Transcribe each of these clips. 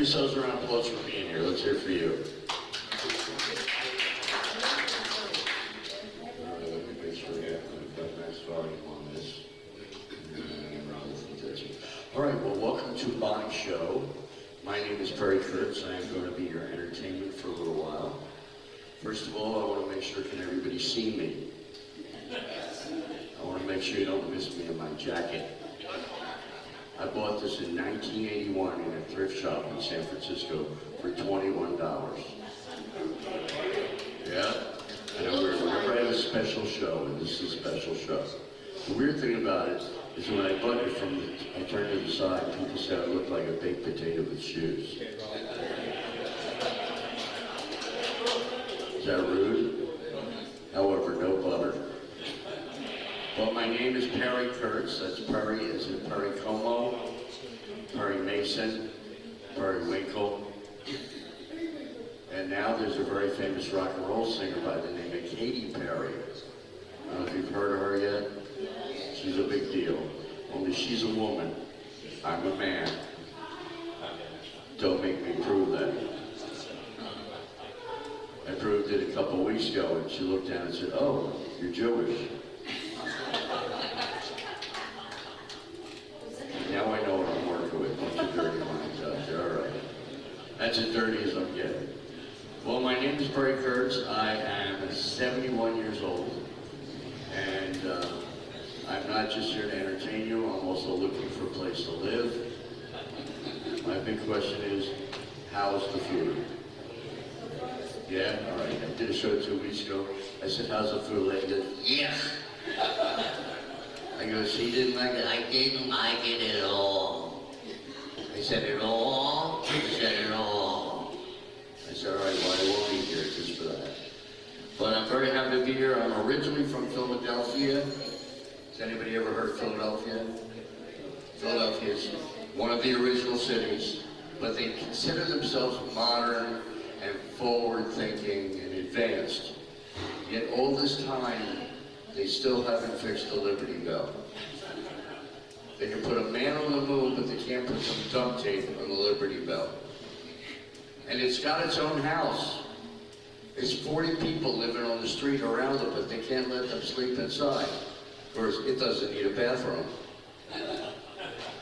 yourselves a round of applause for being here. Let's hear it for you. Let me make sure I've got nice volume on this. All right, well, welcome to my show. My name is Perry Kurtz. I am going to be your entertainment for a little while. First of all, I want to make sure, can everybody see me? I want to make sure you don't miss me in my jacket. I bought this in 1981 in a thrift shop in San Francisco for $21. Yeah? And I wear it whenever I have a special show, and this is a special show. The weird thing about it is when I bought it I turned to the side, people said I looked like a baked potato with shoes. Is that rude? However, no butter. Well, my name is Perry Kurtz. That's Perry as in Perry Como, Perry Mason, Perry Winkle. And now there's a very famous rock and roll singer by the name of Katy Perry. I don't know if you've heard of her yet. She's a big deal. Only she's a woman. I'm a man. Don't make me prove that. I proved it a couple weeks ago, and she looked down and said, "Oh, you're Jewish." Now I know what I'm working with. Bunch of dirty minds out there. All right. That's as dirty as I'm getting. Well, my name is Perry Kurtz. I am 71 years old. And I'm not just here to entertain you. I'm also looking for a place to live. My big question is, how's the food? Yeah? All right. I did a show 2 weeks ago. I said, how's the food? Lady goes, yeah. I go, she didn't like it. I didn't like it at all. I said, it all? She said, it all. I said, all right, well, I won't be here just for that. But I'm very happy to be here. I'm originally from Philadelphia. Has anybody ever heard of Philadelphia? Philadelphia is one of the original cities, but they consider themselves modern and forward-thinking and advanced. Yet all this time, they still haven't fixed the Liberty Bell. They can put a man on the moon, but they can't put some duct tape on the Liberty Bell. And it's got its own house. There's 40 people living on the street around it, but they can't let them sleep inside. Of course, it doesn't need a bathroom.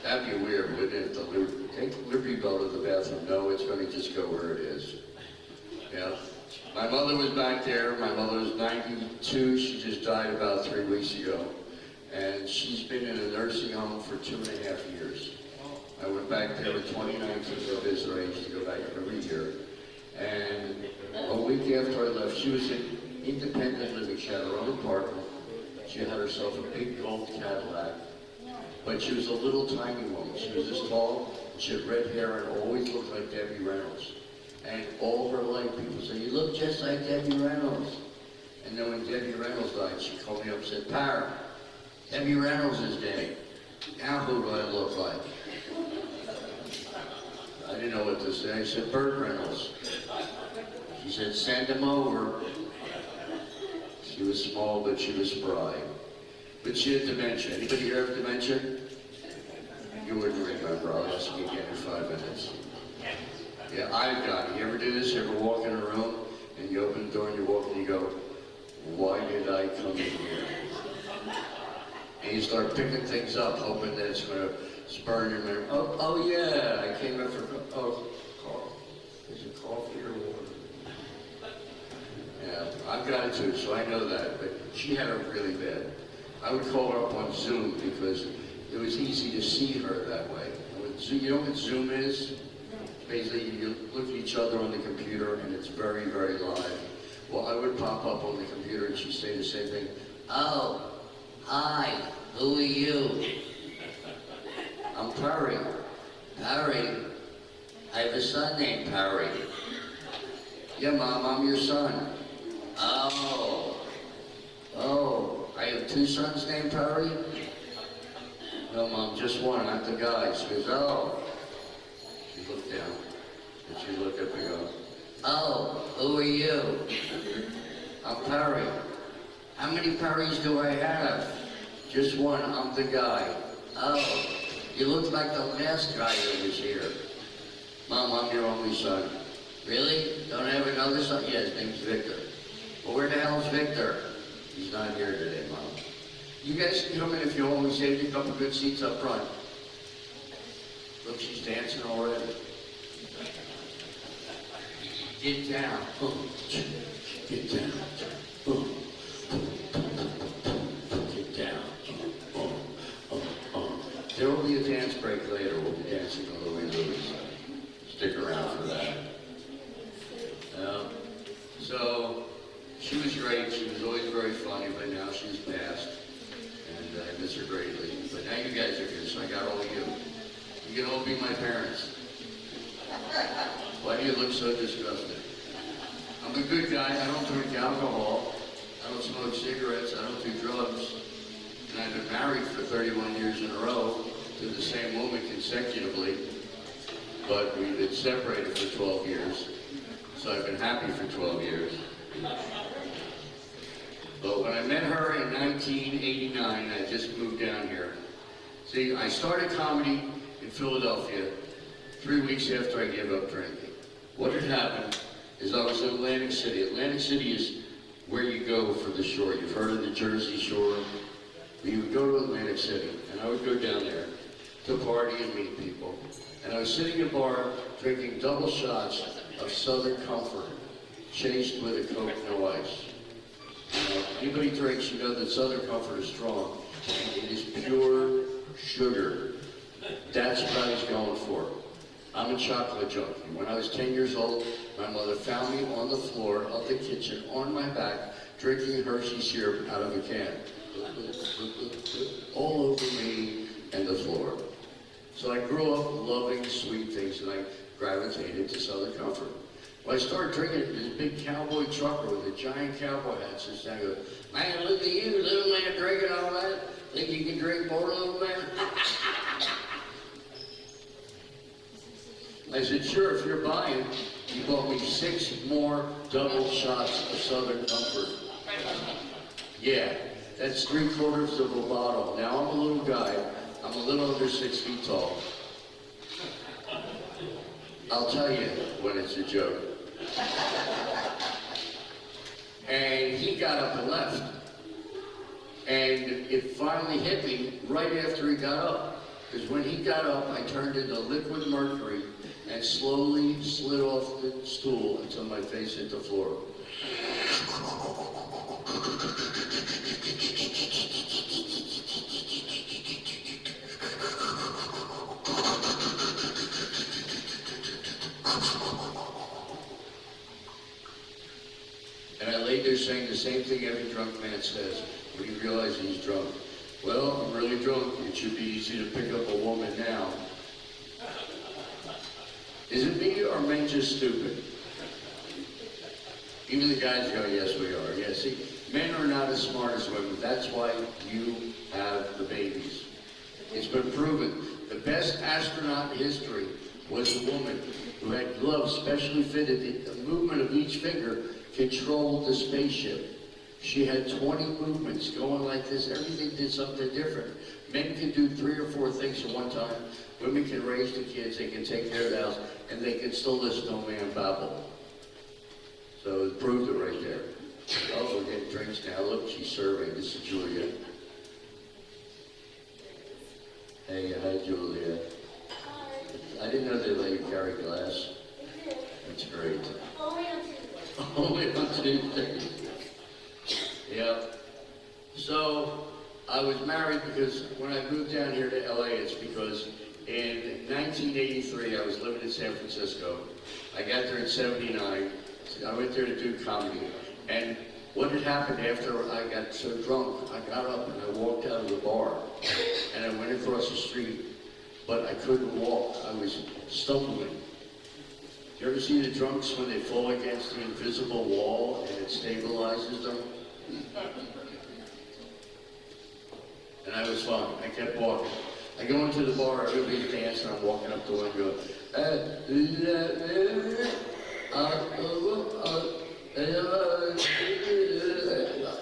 That'd be weird, wouldn't it? Take the Liberty Bell to the bathroom. No, it's going to just go where it is. Yeah. My mother was back there. My mother was 92. She just died about 3 weeks ago. And she's been in a nursing home for 2.5 years. I went back there in 2019 to visit her. I used to go back every year. And a week after I left, she was in independent living. She had her own apartment. She had herself a big gold Cadillac. But she was a little tiny woman. She was this tall. She had red hair and always looked like Debbie Reynolds. And all her life, people say, you look just like Debbie Reynolds. And then when Debbie Reynolds died, she called me up and said, Par, Debbie Reynolds is dead. Now who do I look like? I didn't know what to say. I said, Burt Reynolds. She said, send him over. She was small, but she was spry. But she had dementia. Anybody here have dementia? You wouldn't remember. I'll ask you again in 5 minutes. Yeah, I've got it. You ever do this? You ever walk in a room and you open the door and you walk and you go, why did I come in here? And you start picking things up, hoping that it's going to spur your memory. Oh yeah, I came in for, coffee. Is it coffee or water? Yeah, I've got it too, so I know that. But she had it really bad. I would call her up on Zoom because it was easy to see her that way. You know what Zoom is? Basically, you look at each other on the computer and it's very, very live. Well, I would pop up on the computer and she'd say the same thing. Oh, hi, who are you? I'm Perry. Perry? I have a son named Perry. Yeah, Mom, I'm your son. Oh, I have 2 sons named Perry? No, Mom, just one, I'm the guy. She goes, oh. She looked down, and she looked up and goes, oh, who are you? I'm Perry. How many Perrys do I have? Just one, I'm the guy. Oh, you look like the last guy that was here. Mom, I'm your only son. Really? Don't I have another son? Yeah, his name's Victor. Well, where the hell's Victor? He's not here today, Mom. You guys can come in if you always saved a couple good seats up front. Look, she's dancing already. Get down. Get down. Get down. There will be a dance break later. We'll be dancing a Louie Louie. Stick around for that. So, she was great. She was always very funny, but now she's passed. And I miss her greatly. But now you guys are here, so I got all of you. You can all be my parents. Why do you look so disgusted? I'm a good guy. I don't drink alcohol. I don't smoke cigarettes. I don't do drugs. And I've been married for 31 years in a row to the same woman consecutively. But we've been separated for 12 years. So I've been happy for 12 years. But when I met her in 1989, I just moved down here. See, I started comedy in Philadelphia 3 weeks after I gave up drinking. What had happened is I was in Atlantic City. Atlantic City is where you go for the shore. You've heard of the Jersey Shore. We would go to Atlantic City, and I would go down there to party and meet people. And I was sitting in a bar drinking double shots of Southern Comfort, chased with a Coke, no ice. Anybody drinks, you know that Southern Comfort is strong. It is pure sugar. That's what I was going for. I'm a chocolate junkie. When I was 10 years old, my mother found me on the floor of the kitchen, on my back, drinking Hershey syrup out of a can. All over me and the floor. So I grew up loving sweet things, and I gravitated to Southern Comfort. Well, I started drinking this big cowboy trucker with a giant cowboy hat. So I go, man, look at you, little man, drinking all that. Think you can drink more, little man? I said, sure, if you're buying. He bought me 6 more double shots of Southern Comfort. Yeah, that's 3/4 of a bottle. Now I'm a little guy. I'm a little under 6 feet tall. I'll tell you when it's a joke. And he got up and left. And it finally hit me right after he got up. Because when he got up, I turned into liquid mercury and slowly slid off the stool until my face hit the floor. And I laid there saying the same thing every drunk man says when he realizes he's drunk. Well, I'm really drunk. It should be easy to pick up a woman now. Is it me or men just stupid? Even the guys go, yes, we are. Yeah, see, men are not as smart as women. That's why you have the babies. It's been proven. The best astronaut in history was a woman who had gloves specially fitted. The movement of each finger controlled the spaceship. She had 20 movements going like this. Everything did something different. Men can do 3 or 4 things at one time. Women can raise the kids, they can take care of the house, and they can still listen to a man babble. So it proved it right there. Oh, we're getting drinks now. Look, she's serving. This is Julia. Hey, hi, Julia. I didn't know they let you carry glass. That's great. Only on Tuesday. Yeah. So I was married because when I moved down here to LA, it's because in 1983 I was living in San Francisco. I got there in '79. I went there to do comedy. And what had happened after I got so drunk, I got up and I walked out of the bar. And I went across the street, but I couldn't walk. I was stumbling. You ever see the drunks when they fall against the invisible wall and it stabilizes them? And I was fine. I kept walking. I go into the bar, everybody's dancing, I'm walking up the window.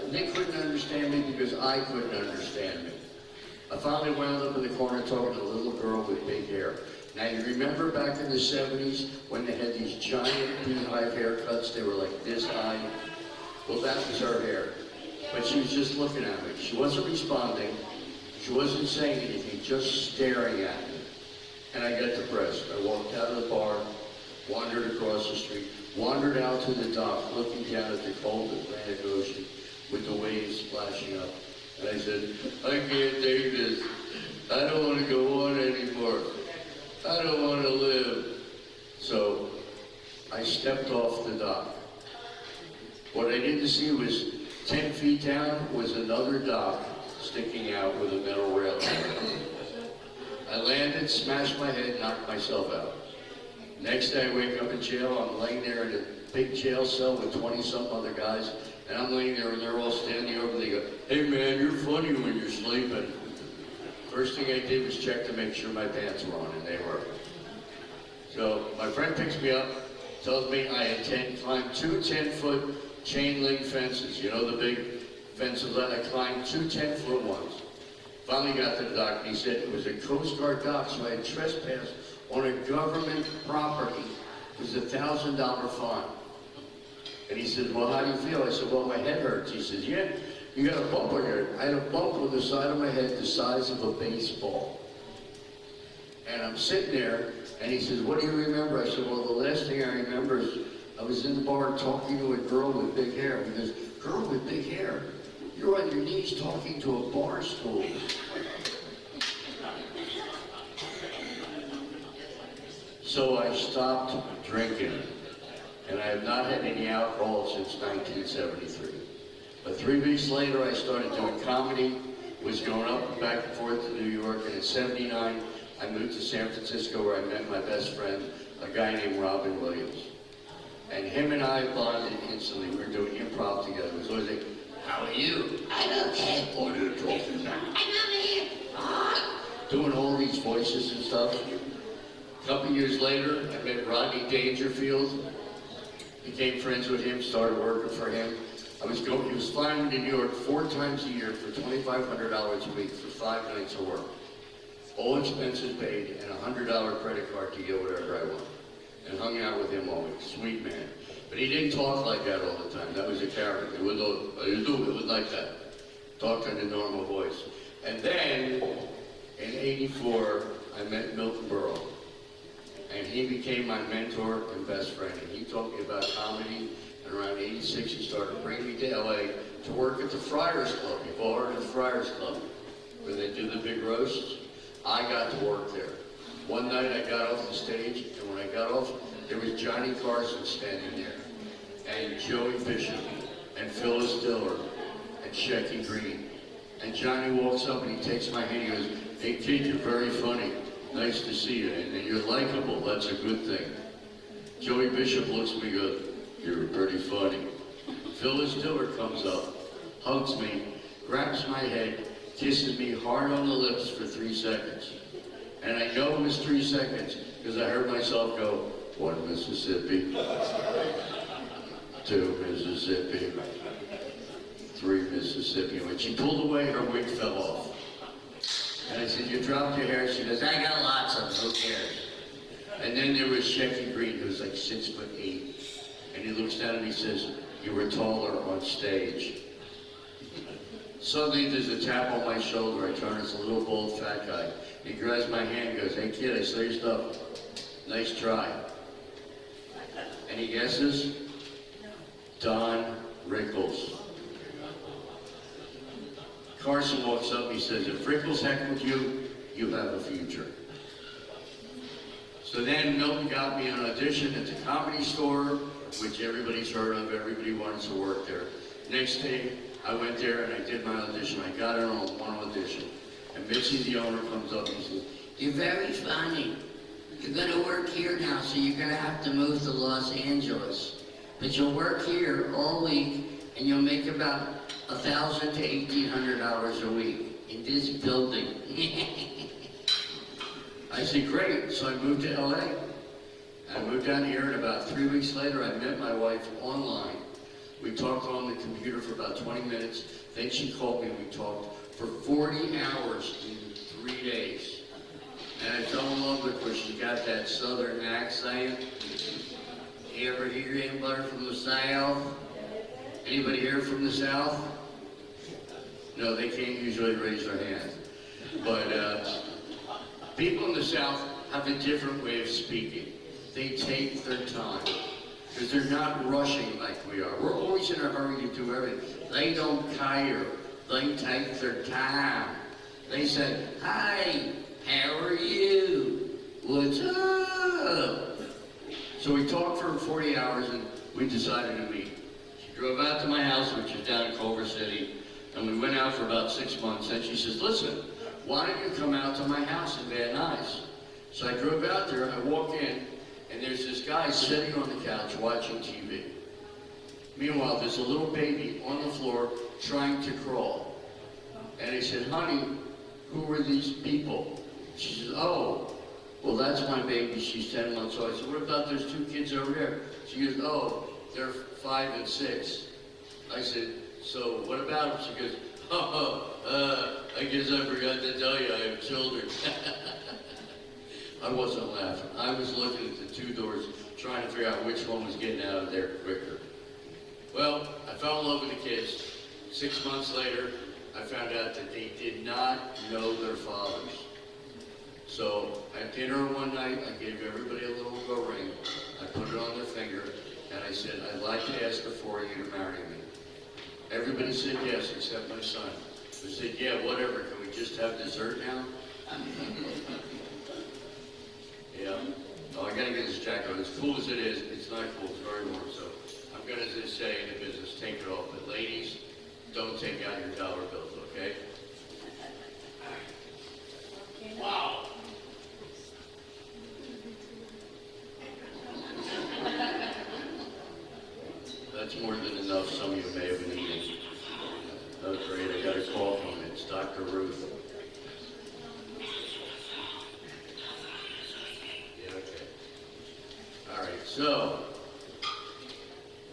They couldn't understand me because I couldn't understand me. I finally wound up in the corner talking to a little girl with big hair. Now you remember back in the 70s when they had these giant beehive haircuts, they were like this high? Well, that was her hair. But she was just looking at me. She wasn't responding. She wasn't saying anything, just staring at me. And I got depressed. I walked out of the bar, wandered across the street, wandered out to the dock, looking down at the cold Atlantic Ocean with the waves splashing up. And I said, I can't take this. I don't want to go on anymore. I don't want to live. So I stepped off the dock. What I didn't see was 10 feet down was another dock sticking out with a metal rail. I landed, smashed my head, knocked myself out. Next day I wake up in jail. I'm laying there in a big jail cell with 20-some other guys, and I'm laying there and they're all standing over. They go, hey man, you're funny when you're sleeping. First thing I did was check to make sure my pants were on, and they were. So my friend picks me up, tells me I had climbed 2 10-foot chain link fences. You know the big fences that I climbed 2 10-foot ones. Finally got to the dock, and he said it was a Coast Guard dock, so I had trespassed on a government property. It was a $1,000 fine. And he said, well, how do you feel? I said, well, my head hurts. He says, yeah, you got a bump on your head. I had a bump on the side of my head the size of a baseball. And I'm sitting there, and he says, what do you remember? I said, well, the last thing I remember is I was in the bar talking to a girl with big hair. He goes, girl with big hair? You're on your knees talking to a bar stool. So I stopped drinking, and I have not had any alcohol since 1973. But 3 weeks later, I started doing comedy, was going up and back and forth to New York, and in '79, I moved to San Francisco where I met my best friend, a guy named Robin Williams. And him and I bonded instantly. We were doing improv together. It was always like, how are you? I'm okay. What are you talking about? I'm okay. Doing all these voices and stuff. A couple years later, I met Rodney Dangerfield. Became friends with him, started working for him. He was flying to New York 4 times a year for $2,500 a week for 5 nights of work. All expenses paid and a $100 credit card to get whatever I wanted. And hung out with him all week. Sweet man. But he didn't talk like that all the time. That was a character. It was like that. Talked in a normal voice. And then, in '84, I met Milton Berle. And he became my mentor and best friend. And he taught me about comedy. And around '86, he started bringing me to LA to work at the Friars Club. You've all heard of the Friars Club, where they do the big roasts. I got to work there. One night I got off the stage, and when I got off, there was Johnny Carson standing there, and Joey Bishop, and Phyllis Diller, and Shecky Green. And Johnny walks up and he takes my hand, he goes, hey kid, you're very funny. Nice to see you, and you're likable, that's a good thing. Joey Bishop looks at me and goes, you're pretty funny. Phyllis Diller comes up, hugs me, grabs my head, kisses me hard on the lips for 3 seconds. And I know it was 3 seconds because I heard myself go, 1 Mississippi, 2 Mississippi, 3 Mississippi. When she pulled away, her wig fell off. And I said, you dropped your hair? She goes, I got lots of them, who cares? And then there was Shecky Green, who was like 6'8". And he looks down and he says, you were taller on stage. Suddenly there's a tap on my shoulder. I turn, it's a little bald fat guy. He grabs my hand and goes, hey kid, I saw your stuff. Nice try. And he guesses? Don Rickles. Carson walks up and he says, if Rickles heck with you, you have a future. So then Milton got me an audition at the Comedy Store, which everybody's heard of, everybody wants to work there. Next day, I went there and I did my audition. I got it on 1 audition. And Mitzi, the owner, comes up and he says, you're very funny. You're gonna work here now, so you're gonna have to move to Los Angeles. But you'll work here all week and you'll make about $1,000 to $1,800 a week in this building. I said, great. So I moved to LA. I moved down here, and about 3 weeks later, I met my wife online. We talked on the computer for about 20 minutes. Then she called me, and we talked for 40 hours in 3 days. And public where she got that southern accent. You ever hear anybody from the South? Anybody here from the South? No, they can't usually raise their hand. But people in the South have a different way of speaking. They take their time. Because they're not rushing like we are. We're always in a hurry to do everything. They don't tire. They take their time. They say, hi, how are you? What's up? So we talked for 40 hours and we decided to meet. She drove out to my house, which is down in Culver City, and we went out for about 6 months. And she says, listen, why don't you come out to my house in Van Nuys? So I drove out there, I walk in, and there's this guy sitting on the couch watching TV. Meanwhile, there's a little baby on the floor trying to crawl. And I said, honey, who are these people? She says, oh, well, that's my baby. She's 10 months old. I said, what about those 2 kids over there? She goes, oh, they're 5 and 6. I said, so what about them? She goes, I guess I forgot to tell you I have children. I wasn't laughing. I was looking at the 2 doors, trying to figure out which one was getting out of there quicker. Well, I fell in love with the kids. 6 months later, I found out that they did not know their fathers. So at dinner one night, I gave everybody a little ring. I put it on their finger, and I said, I'd like to ask the 4 of you to marry me. Everybody said yes, except my son. They said, yeah, whatever, can we just have dessert now? Yeah. Oh, I gotta get this jacket on. As cool as it is, it's not cool, it's very warm, so I'm gonna just say in the business, take it off. But ladies, don't take out your dollar bills, okay? Wow. That's more than enough. Some of you may have been eating. Oh, great. I got a call from it. It's Dr. Ruth. Yeah, okay. All right. So,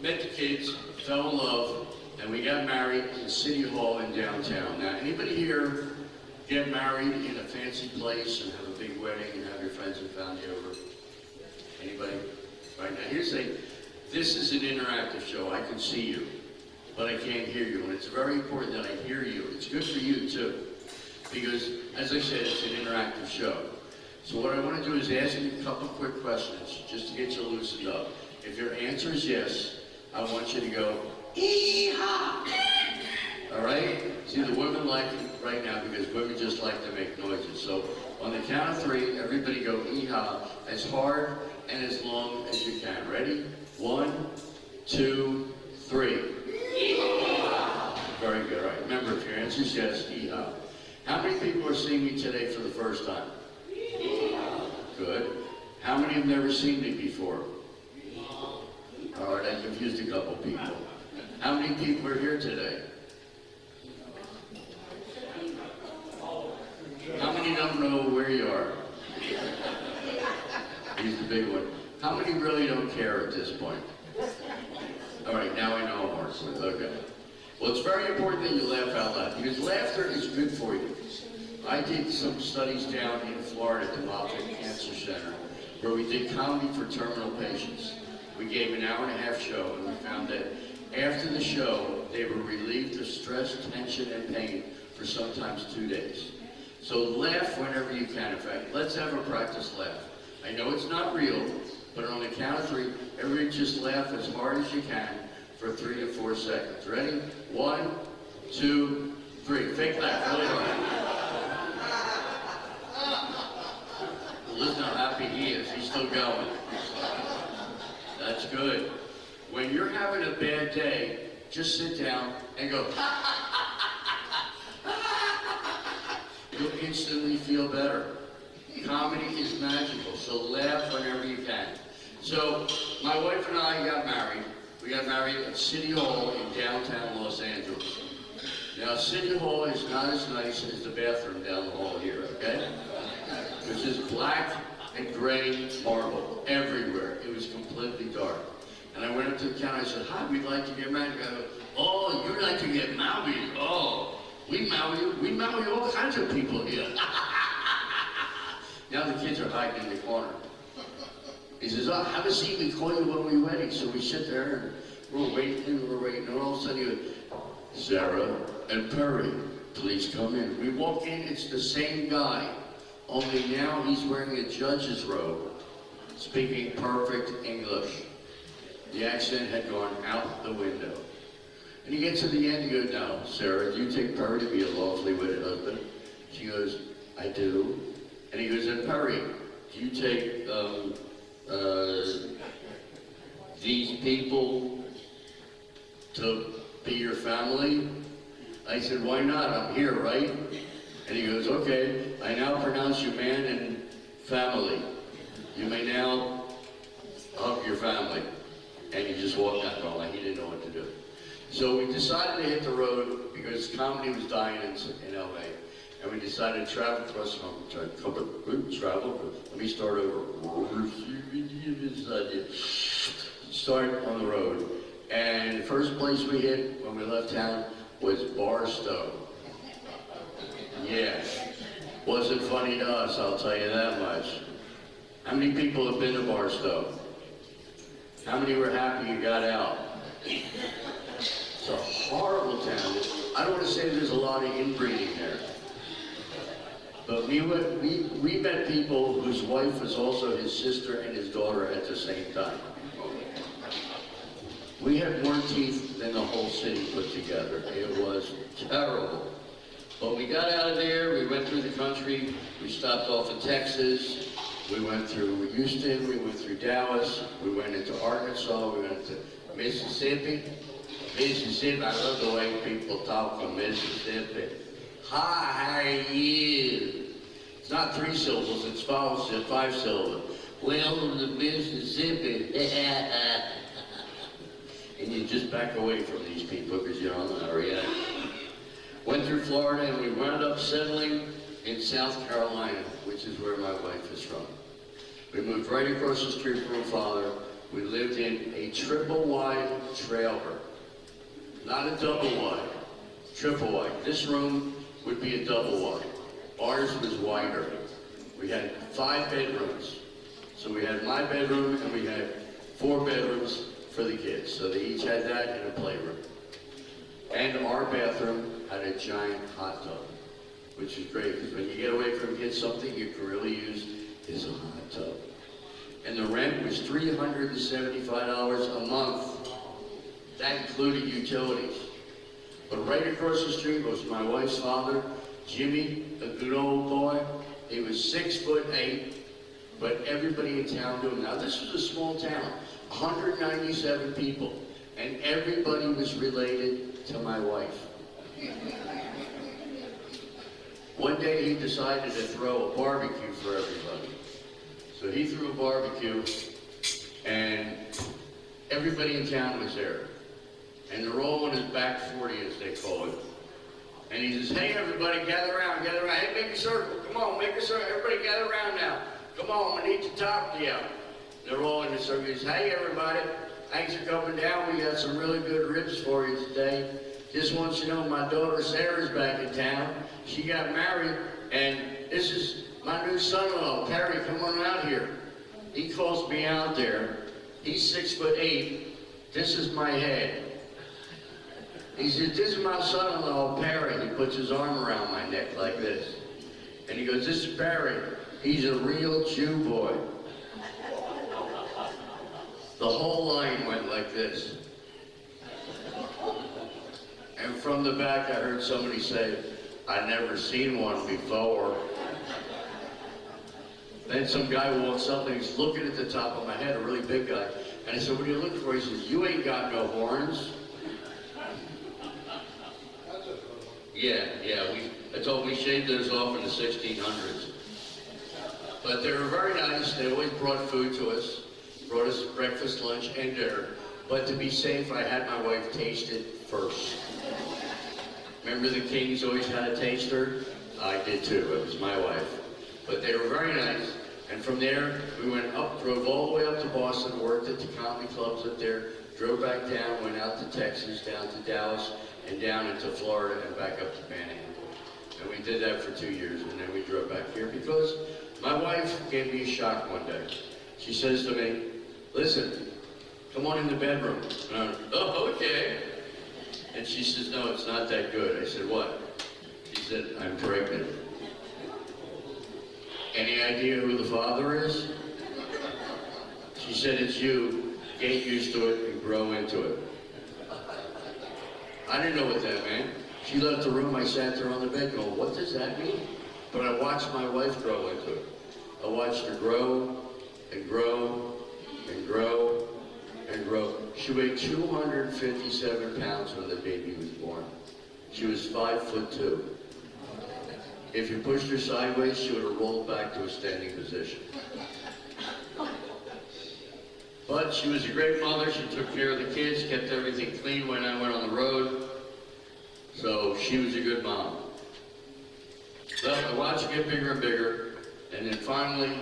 met the kids, fell in love, and we got married in City Hall in downtown. Now, anybody here get married in a fancy place and have a big wedding and have your friends and family over? Anybody? Right now, here's the thing. This is an interactive show. I can see you, but I can't hear you. And it's very important that I hear you. It's good for you, too, because, as I said, it's an interactive show. So what I want to do is ask you a couple quick questions, just to get you loosened up. If your answer is yes, I want you to go, ee-haw! All right? See, the women like it right now because women just like to make noises. So on the count of 3, everybody go ee-haw as hard and as long as you can. Ready? 1, 2, 3. Ee-haw! Very good. All right. Remember, if your answer is yes, ee-haw. How many people are seeing me today for the first time? Ee-haw. Good. How many have never seen me before? All right, I confused a couple people. How many people are here today? How many don't know where you are? He's the big one. How many really don't care at this point? All right, now I know I'm working with. Okay. Well, it's very important that you laugh out loud because laughter is good for you. I did some studies down in Florida at the Moffitt Cancer Center where we did comedy for terminal patients. We gave an hour-and-a-half show, and we found that after the show, they were relieved of stress, tension, and pain for sometimes 2 days. So laugh whenever you can. In fact, let's have a practice laugh. I know it's not real, but on the count of 3, everybody just laugh as hard as you can for 3 to 4 seconds. Ready? 1, 2, 3. Fake laugh, really hard. Listen how happy he is. He's still going. That's good. When you're having a bad day, just sit down and go, you'll instantly feel better. Comedy is magical, so laugh whenever you can. So, my wife and I got married. We got married at City Hall in downtown Los Angeles. Now, City Hall is not as nice as the bathroom down the hall here, okay? This is black and gray marble everywhere. It was completely dark. And I went up to the counter, I said, hi, we'd like to get married. I go, oh, you'd like to get married? Oh, we marry all kinds of people here. Now the kids are hiding in the corner. He says, oh, have a seat, we call you when we're ready. So we sit there and we're waiting, and all of a sudden he goes, Sarah and Perry, please come in. We walk in, it's the same guy, only now he's wearing a judge's robe, speaking perfect English. The accent had gone out the window. And he gets to the end, he goes, now, Sarah, do you take Perry to be a lawfully wedded husband? She goes, I do. And he goes, and Perry, do you take these people to be your family? I said, why not? I'm here, right? And he goes, okay, I now pronounce you man and family. You may now hug your family. And he just walked out going like he didn't know what to do. So we decided to hit the road because comedy was dying in LA. And we decided to travel across the country. Travel. Let me start over. Start on the road. And the first place we hit when we left town was Barstow. Yeah. Wasn't funny to us, I'll tell you that much. How many people have been to Barstow? How many were happy you got out? It's a horrible town. I don't want to say there's a lot of inbreeding there. But we met people whose wife was also his sister and his daughter at the same time. We had more teeth than the whole city put together. It was terrible. But we got out of there, we went through the country, we stopped off in Texas, we went through Houston, we went through Dallas, we went into Arkansas, we went into Mississippi. Mississippi, I love the way people talk from Mississippi. Hi, how are you? It's not 3 syllables, it's 5 syllables. Welcome to Mississippi. And you just back away from these people because you don't know how to react. Went through Florida and we wound up settling in South Carolina, which is where my wife is from. We moved right across the street from her father. We lived in a triple wide trailer. Not a double wide, triple wide. This room would be a double wide. Ours was wider. We had 5 bedrooms. So we had my bedroom and we had 4 bedrooms for the kids. So they each had that and a playroom. And our bathroom had a giant hot tub, which is great because when you get away from kids, something you can really use is a hot tub. And the rent was $375 a month. That included utilities. But right across the street was my wife's father, Jimmy, a good old boy. He was 6'8", but everybody in town knew him. Now this was a small town, 197 people, and everybody was related to my wife. One day he decided to throw a barbecue for everybody. So he threw a barbecue, and everybody in town was there. And they're all in his back 40, as they call it. And he says, hey everybody, gather around, gather around. Hey, make a circle, come on, make a circle. Everybody gather around now. Come on, I need to talk to you. They're all in the circle. He says, hey everybody, thanks for coming down. We got some really good ribs for you today. Just want you to know my daughter Sarah's back in town. She got married, and this is my new son-in-law, Perry. Come on out here. He calls me out there. He's 6'8". This is my head. He says, this is my son-in-law, Perry. He puts his arm around my neck like this. And he goes, this is Perry. He's a real Jew boy. The whole line went like this. And from the back, I heard somebody say, I've never seen one before. Then some guy walks up and he's looking at the top of my head, a really big guy. And I said, what are you looking for? He says, you ain't got no horns. Yeah, I told him we shaved those off in the 1600s. But they were very nice. They always brought food to us. Brought us breakfast, lunch, and dinner. But to be safe, I had my wife taste it first. Remember the kings always had a taster? I did too. It was my wife. But they were very nice. And from there, we went up, drove all the way up to Boston, worked at the comedy clubs up there, drove back down, went out to Texas, down to Dallas, and down into Florida, and back up to Panhandle. And we did that for 2 years, and then we drove back here because My wife gave me a shock one day. She says to me, listen, come on in the bedroom. And I went, oh, okay. And she says, no, it's not that good. I said, what? She said, I'm pregnant. Any idea who the father is? She said, it's you. Get used to it and grow into it. I didn't know what that meant. She left the room, I sat there on the bed going, what does that mean? But I watched my wife grow into it. I watched her grow and grow and grow and grow. She weighed 257 pounds when the baby was born. She was 5'2". If you pushed her sideways, she would have rolled back to a standing position. But she was a great mother. She took care of the kids, kept everything clean when I went on the road. So she was a good mom. Well, I watched her get bigger and bigger, and then finally,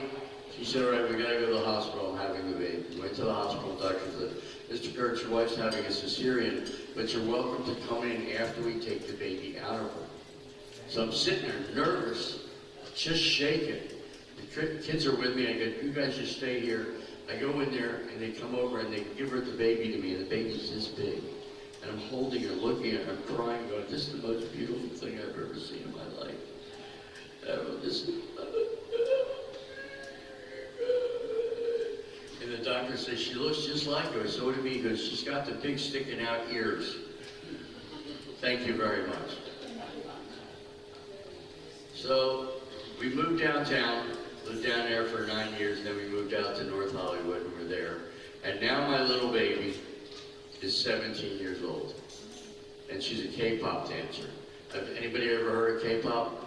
she said, all right, we gotta go to the hospital, I'm having the baby. We went to the hospital, the doctor said, Mr. Kurtz, your wife's having a cesarean, but you're welcome to come in after we take the baby out of her. So I'm sitting there, nervous, just shaking. The kids are with me, I go, you guys just stay here. I go in there, and they come over, and they give her the baby to me, and the baby's this big. And I'm holding her, looking at her, I'm crying, going, this is the most beautiful thing I've ever seen in my life. And the doctor says, she looks just like her. So what do you mean? He goes, she's got the big sticking out ears. Thank you very much. So we moved downtown, lived down there for 9 years, and then we moved out to North Hollywood, and we're there. And now my little baby is 17 years old, and she's a K-pop dancer. Have anybody ever heard of K-pop?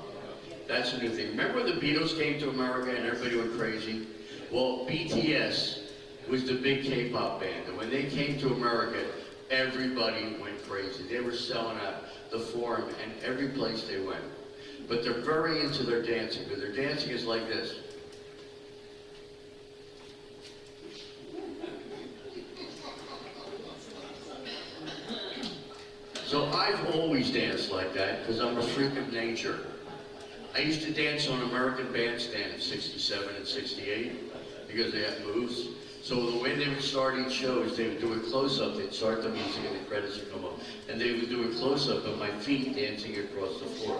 That's a new thing. Remember when the Beatles came to America and everybody went crazy? Well, BTS was the big K-pop band, and when they came to America, everybody went crazy. They were selling out the Forum and every place they went. But they're very into their dancing, because their dancing is like this. So I've always danced like that, because I'm a freak of nature. I used to dance on American Bandstand in 67 and 68, because they had moves. So the way they would start each shows, they would do a close-up, they'd start the music and the credits would come up. And they would do a close-up of my feet dancing across the floor.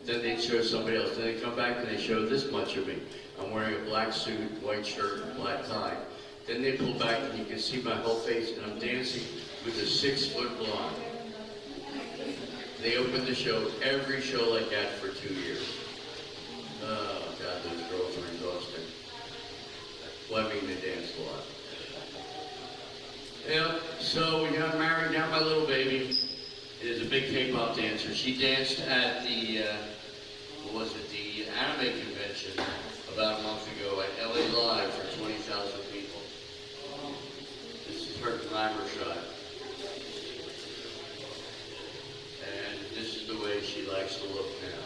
Then they'd show somebody else. Then they'd come back and they'd show this much of me. I'm wearing a black suit, white shirt, and black tie. Then they pull back and you can see my whole face, and I'm dancing with a 6-foot blonde. They opened the show, every show like that for 2 years. Oh God, those girls are exhausting. Well, I mean, they danced a lot. Yeah, so we got married. Now my little baby is a big K-pop dancer. She danced at the, the anime convention about a month ago at LA Live for 20,000 people. This is her glamour shot. And this is the way she likes to look now.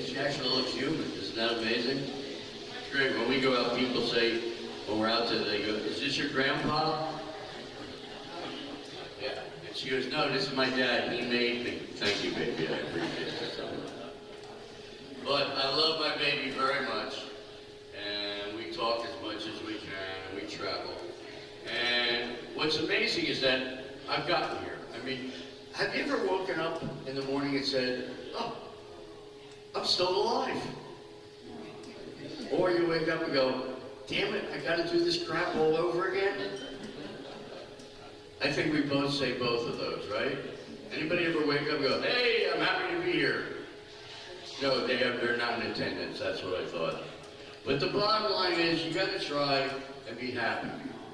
She actually looks human. Isn't that amazing? It's great. When we go out, people say, when we're out there, they go, is this your grandpa? Yeah. And she goes, no, this is my dad. He made me. Thank you, baby. I appreciate it so much. But I love my baby very much. And we talk as much as we can, and we travel. And what's amazing is that I've gotten here. I mean, have you ever woken up in the morning and said, oh, I'm still alive? Or you wake up and go, damn it, I gotta do this crap all over again? I think we both say both of those, right? Anybody ever wake up and go, hey, I'm happy to be here? No, they're not in attendance, that's what I thought. But the bottom line is, you gotta try and be happy.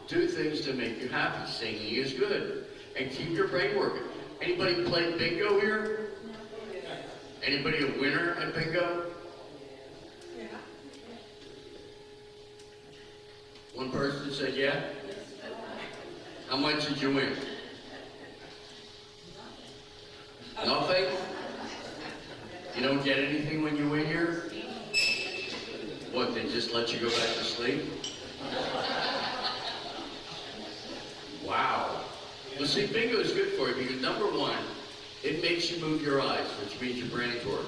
Do things to make you happy. Singing is good. And keep your brain working. Anybody play bingo here? Anybody a winner at bingo? Yeah. One person said yeah? How much did you win? Nothing? You don't get anything when you win here? What, they just let you go back to sleep? Wow. Well, see, bingo is good for you because number one, it makes you move your eyes, which means your brain's working.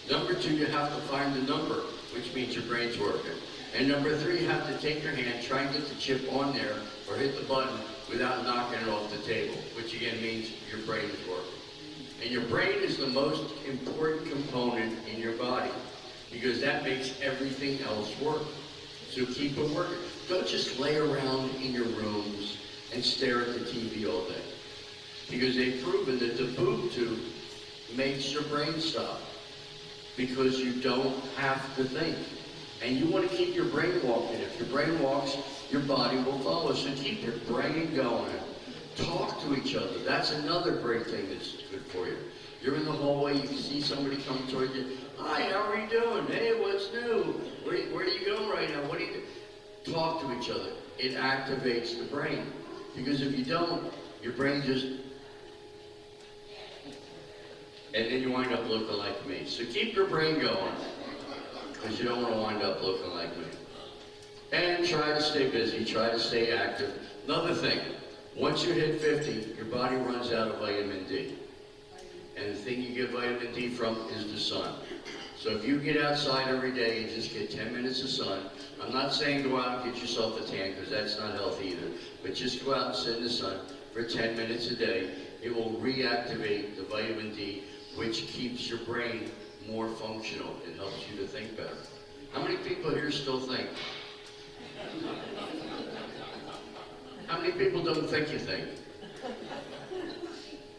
Number 2, you have to find the number, which means your brain's working. And number 3, you have to take your hand, try and get the chip on there, or hit the button without knocking it off the table, which again means your brain is working. And your brain is the most important component in your body, because that makes everything else work. So keep it working. Don't just lay around in your rooms and stare at the TV all day. Because they've proven that the boob tube makes your brain stop. Because you don't have to think. And you want to keep your brain walking. If your brain walks, your body will follow. So keep your brain going. Talk to each other. That's another great thing that's good for you. You're in the hallway, you can see somebody coming toward you. Hi, how are you doing? Hey, what's new? Where are you going right now? What do you do? Talk to each other. It activates the brain. Because if you don't, your brain just... And then you wind up looking like me. So keep your brain going. Because you don't want to wind up looking like me. And try to stay busy, try to stay active. Another thing, once you hit 50, your body runs out of vitamin D. And the thing you get vitamin D from is the sun. So if you get outside every day and just get 10 minutes of sun, I'm not saying go out and get yourself a tan because that's not healthy either, but just go out and sit in the sun for 10 minutes a day. It will reactivate the vitamin D, which keeps your brain more functional. It helps you to think better. How many people here still think? How many people don't think you think?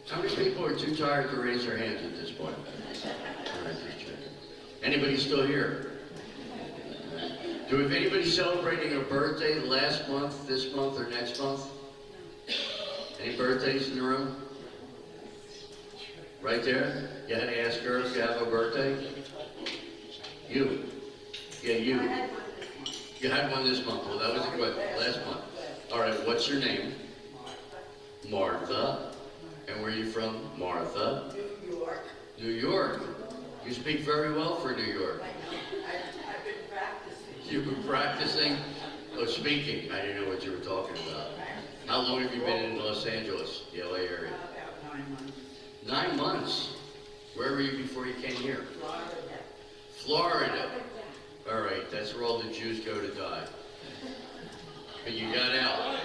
How many people are too tired to raise their hands at this point? All right, just checking. Anybody still here? Do we have anybody celebrating a birthday last month, this month, or next month? Any birthdays in the room? Right there? You had to ask her if you have a birthday? You. Yeah, you. You had one this month. Well, that was a good last month. All right, what's your name? Martha. And where are you from? Martha. New York. New York. You speak very well for New York. I've been practicing. You've been practicing? Oh, speaking. I didn't know what you were talking about. How long have you been in Los Angeles, the LA area? About 9 months. 9 months? Where were you before you came here? Florida. Florida. All right, that's where all the Jews go to die. But you got out.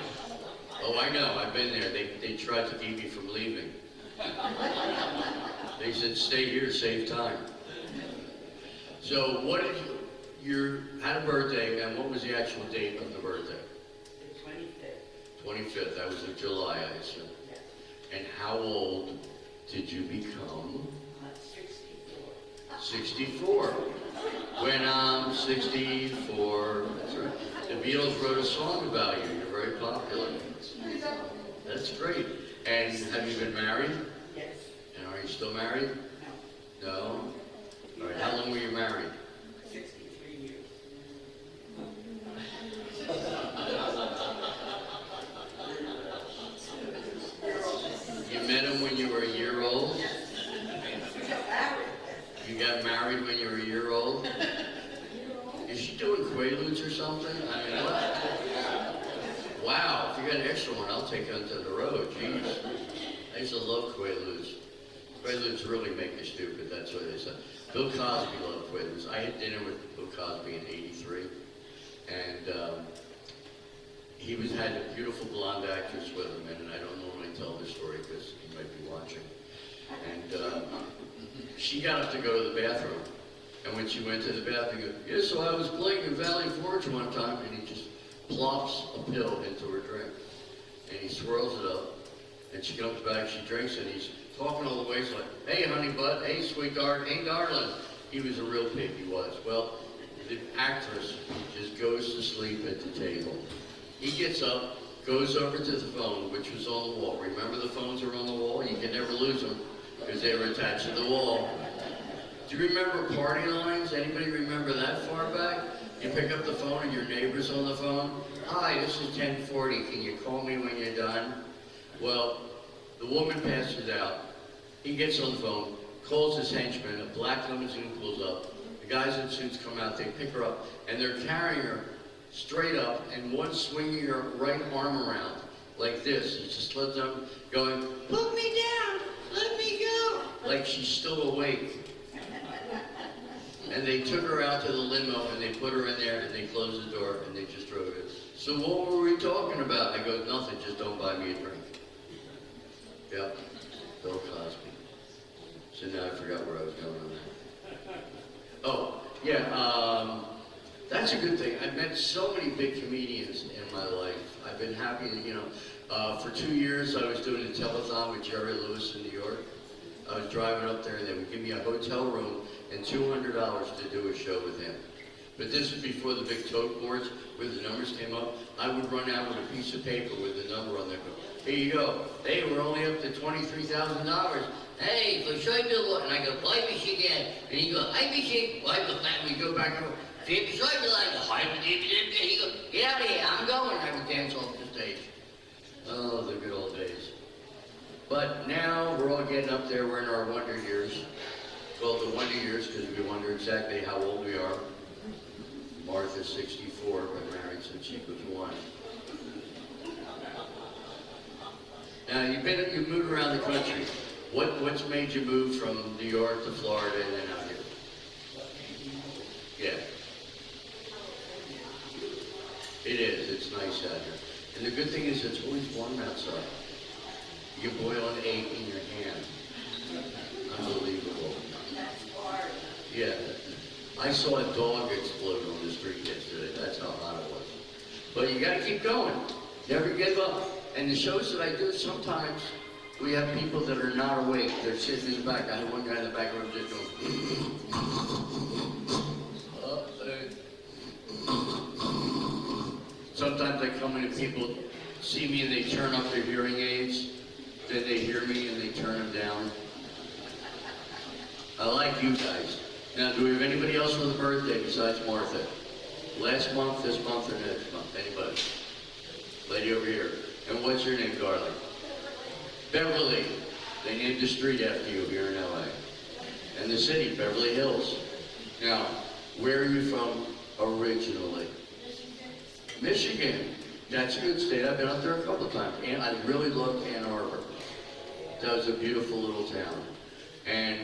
Oh, I know. I've been there. They tried to keep me from leaving. They said, stay here, save time. So what did you had a birthday, and what was the actual date of the birthday? The 25th. 25th. That was in July, I assume. Yes. And how old did you become? 64. 64. When I'm 64, that's right. The Beatles wrote a song about you. You're very popular. That's great. And have you been married? Yes. And are you still married? No. No? All right. How long were you married? 63 years. You met him when you were a year old? Married. You got married when you were a year old? Is she doing Quaaludes or something? I mean, what? Wow, if you got an extra one, I'll take it onto the road. Jeez. I used to love Quaaludes. Quaaludes really make you stupid, that's what they said. Bill Cosby loved Quaaludes. I had dinner with Bill Cosby in '83, and he had a beautiful blonde actress with him, and I don't normally tell this story because he might be watching. And she got up to go to the bathroom, and when she went to the bathroom, he goes, yeah, so I was playing in Valley Forge one time, and he just plops a pill into her drink, and he swirls it up, and she comes back, she drinks it, and he's talking all the way, he's like, hey, honey bud, hey, sweetheart, hey, darling. He was a real pig, he was. Well, the actress just goes to sleep at the table. He gets up, goes over to the phone, which was on the wall. Remember the phones are on the wall? You can never lose them, because they were attached to the wall. Do you remember party lines? Anybody remember that far back? You pick up the phone and your neighbor's on the phone. Hi, this is 1040. Can you call me when you're done? Well, the woman passes out. He gets on the phone, calls his henchman. A black limousine pulls up. The guys in suits come out. They pick her up, and they're carrying her straight up, and one swinging her right arm around like this. He just let them going, put me down, let me go, like she's still awake. And they took her out to the limo and they put her in there and they closed the door and they just drove it. So what were we talking about? I go, nothing, just don't buy me a drink. Yep, Bill Cosby. So now I forgot where I was going on that. Oh, yeah, that's a good thing. I've met so many big comedians in my life. I've been happy that, you know, for 2 years I was doing a telethon with Jerry Lewis in New York. I was driving up there and they would give me a hotel room and $200 to do a show with him. But this was before the big tote boards where the numbers came up. I would run out with a piece of paper with the number on there. Here you go. Hey, we're only up to $23,000. Hey, for sure do. And I go, play Michigan. And he goes, I Michigan. Well, I go back, we go back over. He goes, get out of here, I'm going. I would dance off the stage. Oh, the good old days. But now we're all getting up there, we're in our wonder years. Well, the wonder years, because we wonder exactly how old we are. Martha's 64, but married since she was 1. Now, you've moved around the country. What's made you move from New York to Florida and then out here? Yeah. It is, it's nice out here. And the good thing is it's always warm outside. You can boil an egg in your hand. Unbelievable. Yeah. I saw a dog explode on the street yesterday. That's how hot it was. But you gotta keep going. Never give up. And the shows that I do, sometimes we have people that are not awake. They're sitting in the back. I had one guy in the back room just going. Sometimes I come in and people see me and they turn up their hearing aids. Then they hear me and they turn them down. I like you guys. Now, do we have anybody else with a birthday besides Martha? Last month, this month, or next month? Anybody? Lady over here. And what's your name, darling? Beverly. They named the street after you here in LA. And the city, Beverly Hills. Now, where are you from originally? Michigan. That's a good state. I've been up there a couple of times. And I really loved Ann Arbor. That was a beautiful little town. And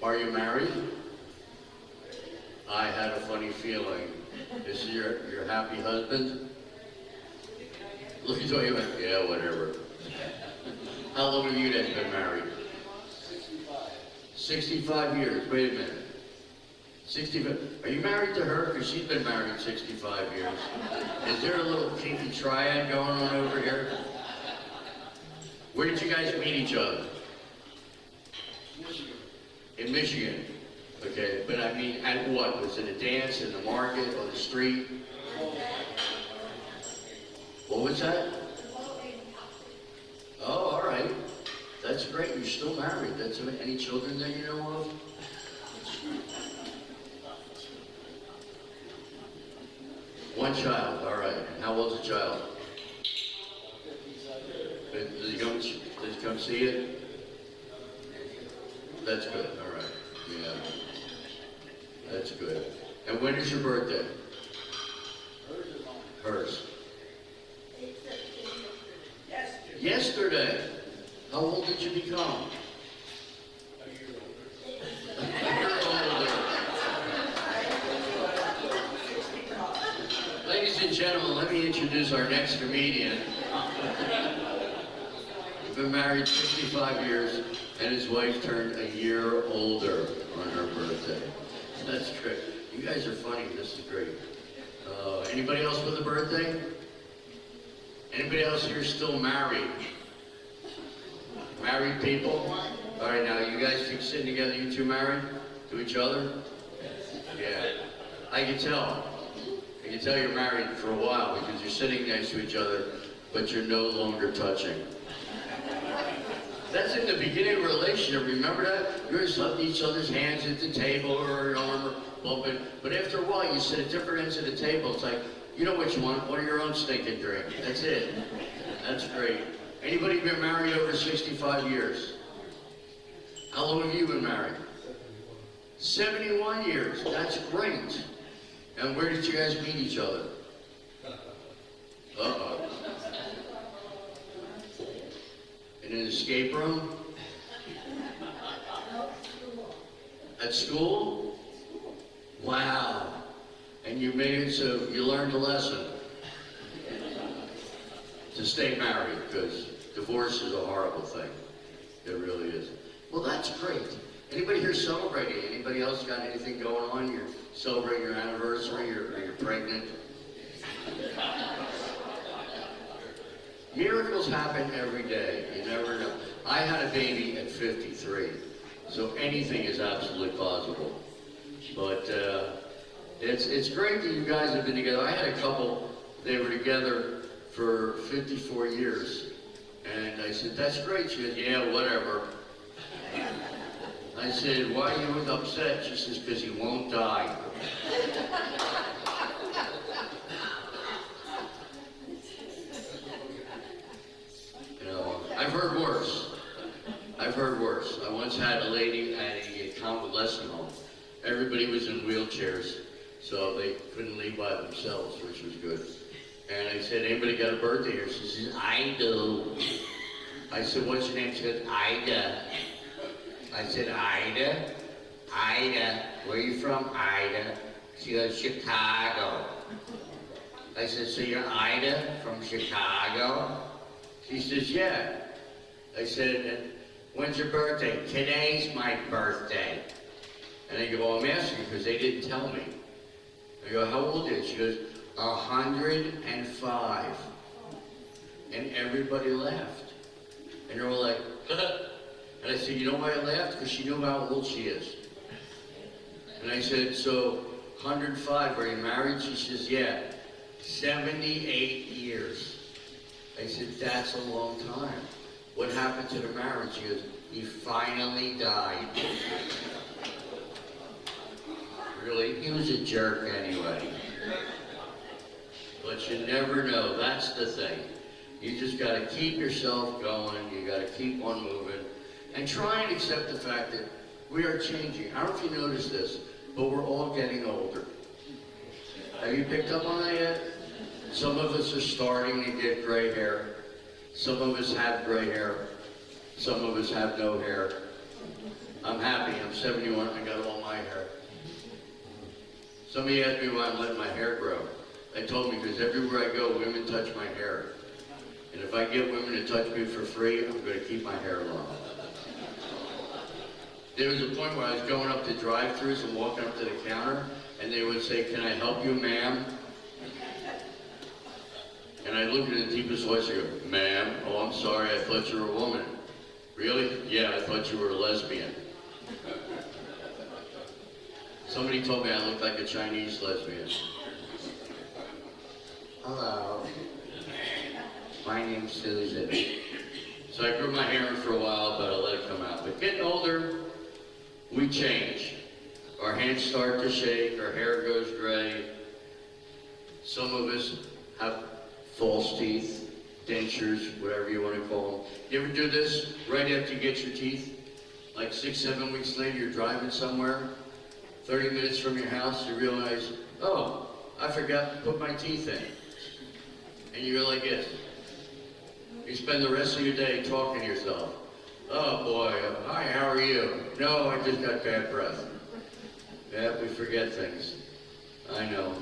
are you married? I had a funny feeling. Is he your happy husband? Look, he's talking about, yeah, whatever. How long have you guys been married? 65 years. Wait a minute. 65. Are you married to her? Because she's been married 65 years. Is there a little kinky triad going on over here? Where did you guys meet each other? Michigan. In Michigan. Okay, but I mean, at what? Was it a dance in the market or the street? What was that? Oh, all right. That's great. You're still married. That's any children that you know of? One child. All right. And how old's the child? Does he come see it? That's good. All right. Yeah. That's good. And when is your birthday? Hers. Yesterday. How old did you become? A year older. Ladies and gentlemen, let me introduce our next comedian. We've been married 65 years, and his wife turned a year older on her birthday. That's great. You guys are funny. This is great. Anybody else with a birthday? Anybody else here still married? Married people? All right, now you guys keep sitting together. You two married to each other? Yeah. I can tell. I can tell you're married for a while because you're sitting next to each other, but you're no longer touching. That's in the beginning of a relationship. Remember that? You're hugging each other's hands at the table or an arm or bumping. But after a while, you sit at different ends of the table. It's like, you know what you want. Order your own stinking drink. That's it. That's great. Anybody been married over 65 years? How long have you been married? 71 years. That's great. And where did you guys meet each other? Uh-oh. In an escape room? At school? Wow. And you made it so you learned a lesson to stay married, because divorce is a horrible thing. It really is. Well, that's great. Anybody here celebrating? Anybody else got anything going on? You're celebrating your anniversary, or you're pregnant? Miracles happen every day. You never know. I had a baby at 53, so anything is absolutely possible. But it's great that you guys have been together. I had a couple, they were together for 54 years. And I said, that's great. She goes, yeah, whatever. I said, why are you upset? She says, because he won't die. You know, I've heard worse. I've heard worse. I once had a lady at a convalescent home. Everybody was in wheelchairs, so they couldn't leave by themselves, which was good. And I said, anybody got a birthday here? She says, I do. I said, what's your name? She said, Ida. I said, Ida? Ida. Where are you from, Ida? She goes, Chicago. I said, so you're Ida from Chicago? She says, yeah. I said, when's your birthday? Today's my birthday. And I go, well, I'm asking because they didn't tell me. I go, how old are you? She goes, 105. And everybody laughed. And they were like, and I said, you know why I laughed? Because she knew how old she is. And I said, so 105, are you married? She says, yeah, 78 years. I said, that's a long time. What happened to the marriage? She goes, he finally died. Really? He was a jerk anyway. But you never know. That's the thing. You just got to keep yourself going. You got to keep on moving. And try and accept the fact that we are changing. I don't know if you noticed this, but we're all getting older. Have you picked up on that yet? Some of us are starting to get gray hair. Some of us have gray hair. Some of us have no hair. I'm happy. I'm 71. I got all my hair. Somebody asked me why I'm letting my hair grow. I told me because everywhere I go, women touch my hair. And if I get women to touch me for free, I'm going to keep my hair long. There was a point where I was going up to drive-thrus and walking up to the counter, and they would say, can I help you, ma'am? And I look at the deepest voice and go, ma'am, oh, I'm sorry, I thought you were a woman. Really? Yeah, I thought you were a lesbian. Somebody told me I looked like a Chinese lesbian. Hello. My name's Susan. So I grew my hair in for a while, but I let it come out. But getting older, we change. Our hands start to shake, our hair goes gray. Some of us have false teeth, dentures, whatever you want to call them. You ever do this right after you get your teeth? Like 6, 7 weeks later, you're driving somewhere, 30 minutes from your house, you realize, oh, I forgot to put my teeth in. And you go like this. You spend the rest of your day talking to yourself. Oh boy, hi, how are you? No, I just got bad breath. Yeah, we forget things. I know.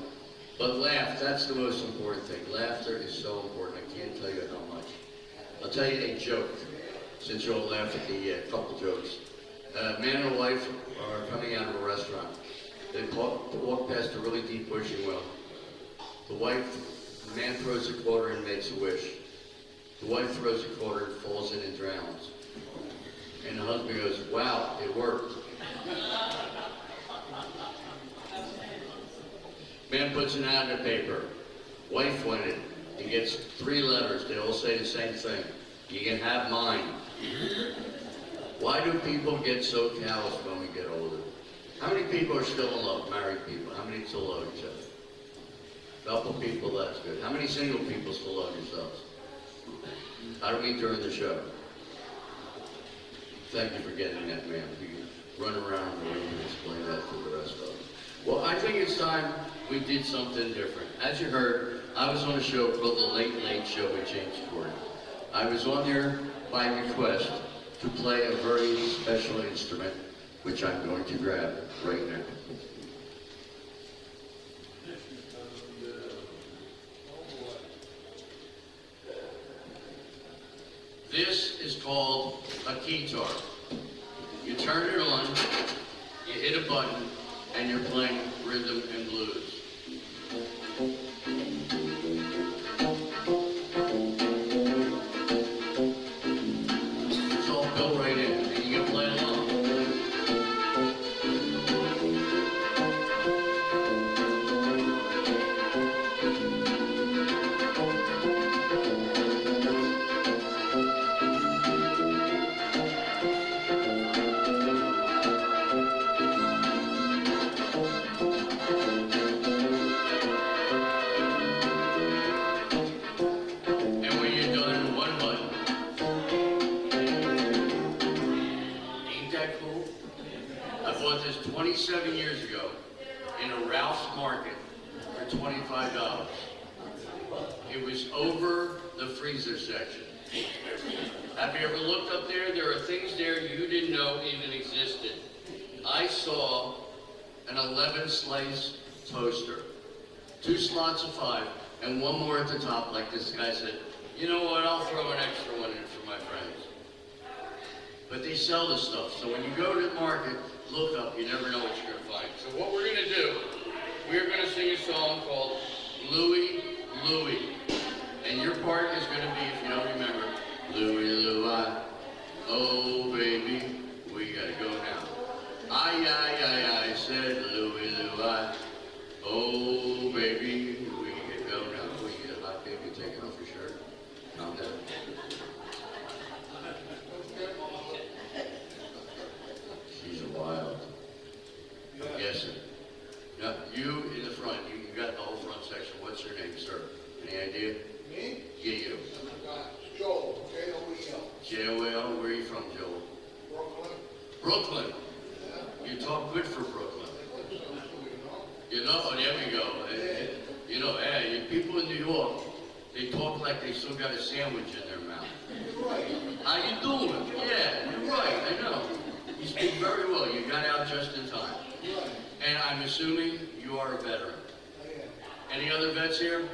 But laugh, that's the most important thing. Laughter is so important. I can't tell you how much. I'll tell you a joke, since you all laugh at the couple jokes. A man and a wife are coming out of a restaurant. They walk past a really deep wishing well. The man throws a quarter and makes a wish. The wife throws a quarter and falls in and drowns. And the husband goes, wow, it worked. Man puts an ad in the paper. Wife won it. He gets 3 letters. They all say the same thing. You can have mine. Why do people get so callous when we get older? How many people are still in love? Married people. How many still love each other? Couple people, that's good. How many single people still love yourselves? How do we during the show? Thank you for getting that, ma'am. You can run around the room and explain that to the rest of them. Well, I think it's time we did something different. As you heard, I was on a show called The Late Late Show with James Kurtz. I was on there by request to play a very special instrument, which I'm going to grab right now. is called a keytar. You turn it on, you hit a button, and you're playing rhythm and blues. It's all built right in, and you can play along. And when you're done, one button. Ain't that cool? I bought this 27 years ago in a Ralph's Market for $25. It was over the freezer section. Have you ever looked up there? There are things there you didn't know even existed. I saw an 11-slice toaster, 2 slots of 5, and one more at the top, like this guy said, you know what, I'll throw an extra one in for my friends. But they sell this stuff, so when you go to the market, look up, you never know what you're going to find. So what we're going to do, we're going to sing a song called Louie, Louie. And your part is going to be, if you don't remember, Louie, Louie, oh baby, we got to go now. I said Louie, Louie, oh baby, we can go now. We get a hot baby taking off your shirt. Calm down. She's wild. I'm guessing. Now, you in the front, you got the whole front section. What's your name, sir? Any idea? Me? Yeah, you. Joel, J-O-E-L. J-O-L, where are you from, Joel? Brooklyn. Brooklyn. Yeah. You talk good for Brooklyn. You know? You know, oh, there we go. You know, hey, people in New York, they talk like they still got a sandwich in their mouth. You're right. How you doing? Yeah, you're right, I know. You speak very well. You got out just in time. You're right. And I'm assuming you are a veteran. I am. Any other vets here?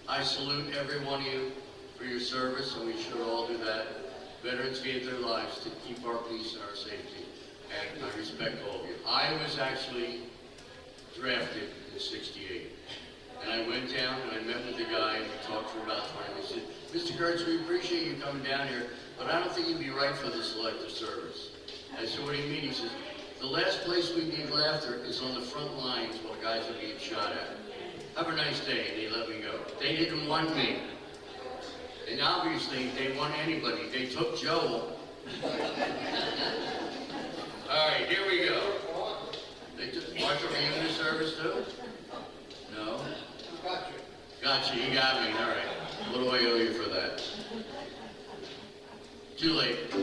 I salute every one of you for your service, and we should all do that. Veterans gave their lives to keep our peace and our safety, and I respect all of you. I was actually drafted in '68, and I went down and I met with the guy, and we talked for about 20 minutes. He said, Mr. Kurtz, we appreciate you coming down here, but I don't think you'd be right for the selective service. I said, what do you mean? He says, the last place we need laughter is on the front lines while guys are being shot at. Have a nice day, and they let me go. They didn't want me. And obviously, they want anybody. They took Joel. All right, here we go. They took Martha, were you in the service too? No? Gotcha. Gotcha, you got me, all right. What do I owe you for that? Too late.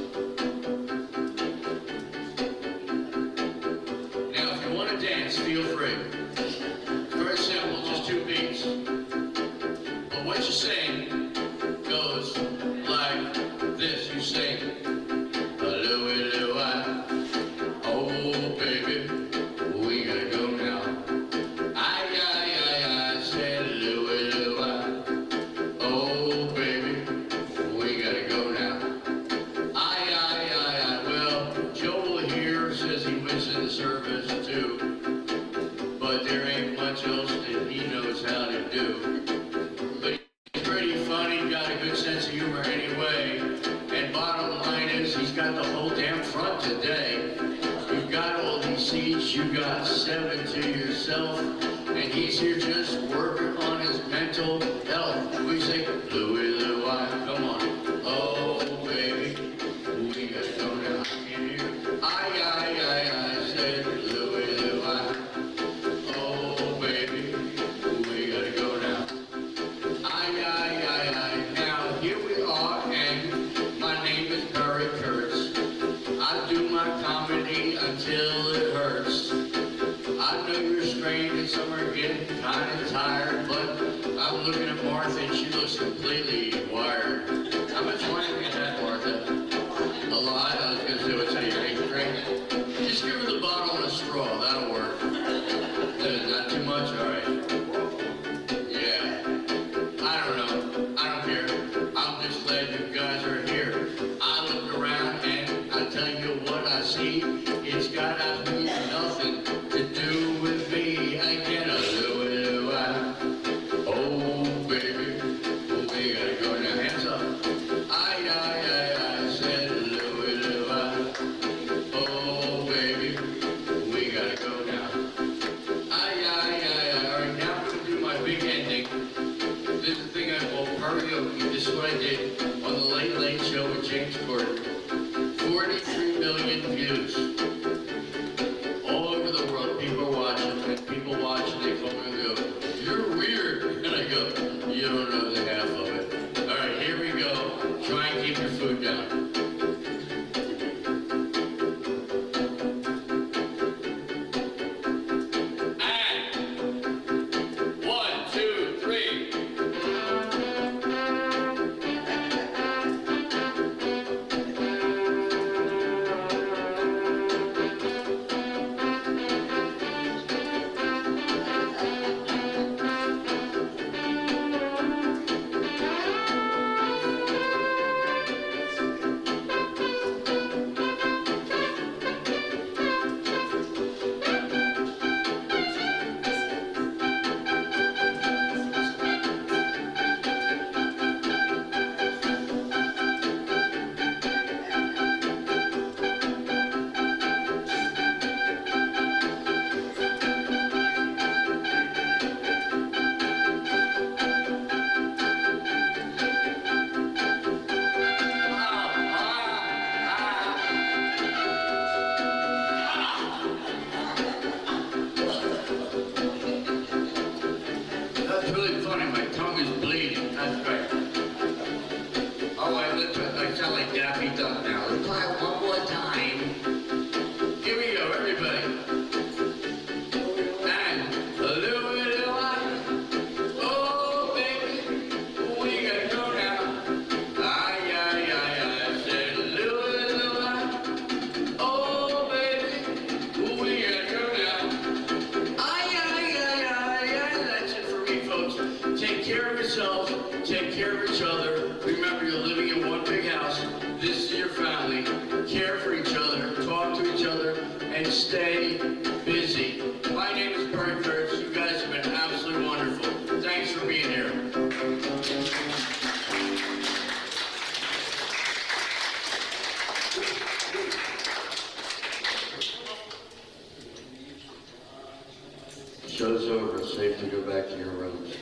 Now, if you want to dance, feel free. Very simple, just 2 beats. But what you sing goes like this. You sing, Louie, Louie, oh baby, we gotta go now. I said Louie, Louie, oh baby, we gotta go now. Well, Joel here says he was in the service too, but there ain't much else that he knows how to do. But he's pretty funny, got a good sense of humor anyway, and bottom line is he's got the whole damn front today. You've got all these seats, you got 7 to yourself, and he's here just working on his mental health. We say, Louie, Louie, come on. Oh, baby, we gotta go now. I can't hear. I said, Louie, Louie, oh, baby, we gotta go now. Now, here we are, and my name is Kurtz. I do my comedy until it hurts. I know you're strained and some are getting kind of tired, but I'm looking at Martha and she looks completely wired. How much money have you had, Martha? A lot. I was going to say, what's that, your 8th grade? Just give her the bottle and a straw. That'll work. Not too much? All right. Yeah. I don't know. I don't care. I'm just glad you guys are what I did on the Late Late Show with James Kurtz. 43 million views. All over the world, people are watching, and people watching, they come and go, "You're weird." And I go, "You don't know the half of it." All right, here we go. Try and keep your food down. Take care of each other. Remember, you're living in one big house. This is your family. Care for each other. Talk to each other. And stay busy. My name is Kurtz. You guys have been absolutely wonderful. Thanks for being here. Show's over. Safe to go back to your rooms.